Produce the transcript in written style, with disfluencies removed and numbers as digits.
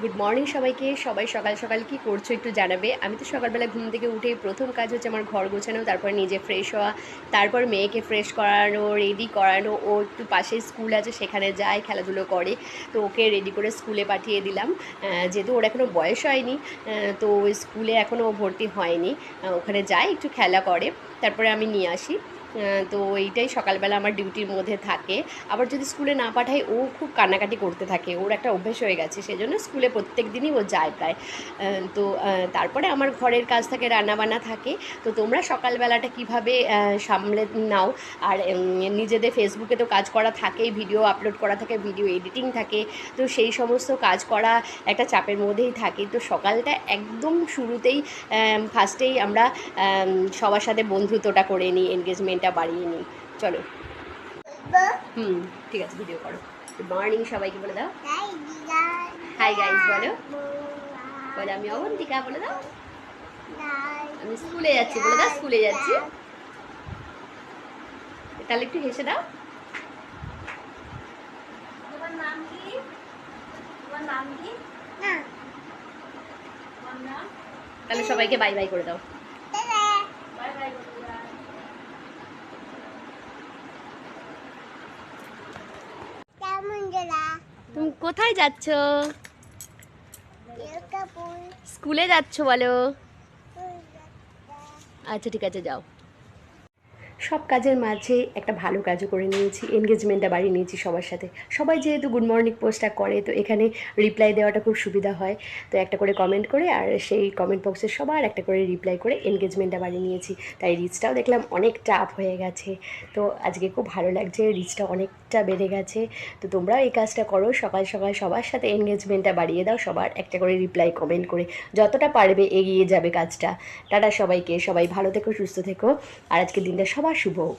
Good morning সবাইকে। সবাই সকাল সকাল কি করছো একটু জানাবে। আমি তো সকালবেলা ঘুম থেকে উঠেই প্রথম কাজ হচ্ছে আমার ঘর গোছানো, তারপর নিজে ফ্রেশ হওয়া, তারপর মেয়েকে ফ্রেশ করানো, রেডি করানো। ও একটু পাশেই স্কুল আছে, সেখানে যায়, খেলাধুলো করে। তো ওকে রেডি করে স্কুলে পাঠিয়ে দিলাম। যেহেতু ওর এখনও বয়স হয়নি, তো ওই স্কুলে এখনও ভর্তি হয়নি। ওখানে যায়, একটু খেলা করে, তারপরে আমি নিয়ে আসি। তো এইটাই সকালবেলা আমার ডিউটির মধ্যে থাকে। আবার যদি স্কুলে না পাঠাই, ও খুব কান্নাকাটি করতে থাকে, ওর একটা অভ্যেস হয়ে গেছে, সেজন্য স্কুলে প্রত্যেক দিনই ও যায় প্রায়। তো তারপরে আমার ঘরের কাজ থাকে, রান্নাবান্না থাকে। তো তোমরা সকালবেলাটা কিভাবে সামলে নাও? আর নিজেদের ফেসবুকে তো কাজ করা থাকেই, ভিডিও আপলোড করা থাকে, ভিডিও এডিটিং থাকে। তো সেই সমস্ত কাজ করা একটা চাপের মধ্যেই থাকি। তো সকালটা একদম শুরুতেই ফার্স্টেই আমরা সবার সাথে বন্ধুত্বটা করে নিই, এনগেজমেন্টটা বাড়িয়ে নিই। চলো। হুম, ঠিক আছে, ভিডিও করো। গুড মর্নিং সবাইকে বলে দাও। হাই গাইস বলো। বলে আমি অবন্তিকা, বলে দাও। আমি স্কুলে যাচ্ছি, বলে দাও স্কুলে যাচ্ছি। তাহলে একটু হেসে দাও। তোমার নাম কি? তোমার নাম কি? না। তোমার নাম? তাহলে সবাইকে বাই বাই করে দাও। বাই বাই বন্ধুরা। তুমি কোথায় যাচ্ছ? স্কুলে যাচ্ছ বলো। আচ্ছা ঠিক আছে, যাও। সব কাজের মাঝে একটা ভালো কাজও করে নিয়েছি, এনগেজমেন্টটা বাড়িয়ে নিয়েছি সবার সাথে। সবাই যেহেতু গুড মর্নিং পোস্টটা করে, তো এখানে রিপ্লাই দেওয়াটা খুব সুবিধা হয়। তো একটা করে কমেন্ট করে, আর সেই কমেন্ট বক্সে সবার একটা করে রিপ্লাই করে এনগেজমেন্টটা বাড়িয়ে নিয়েছি। তাই রিচটাও দেখলাম অনেকটা আপ হয়ে গেছে। তো আজকে খুব ভালো লাগছে, রিচটা অনেকটা বেড়ে গেছে। তো তোমরাও এই কাজটা করো, সকাল সকাল সবার সাথে এনগেজমেন্টটা বাড়িয়ে দাও, সবার একটা করে রিপ্লাই কমেন্ট করে। যতটা পারবে এগিয়ে যাবে কাজটা। টাটা সবাইকে, সবাই ভালো থেকো, সুস্থ থেকো। আর আজকের দিনটা সবার শুভ হোক।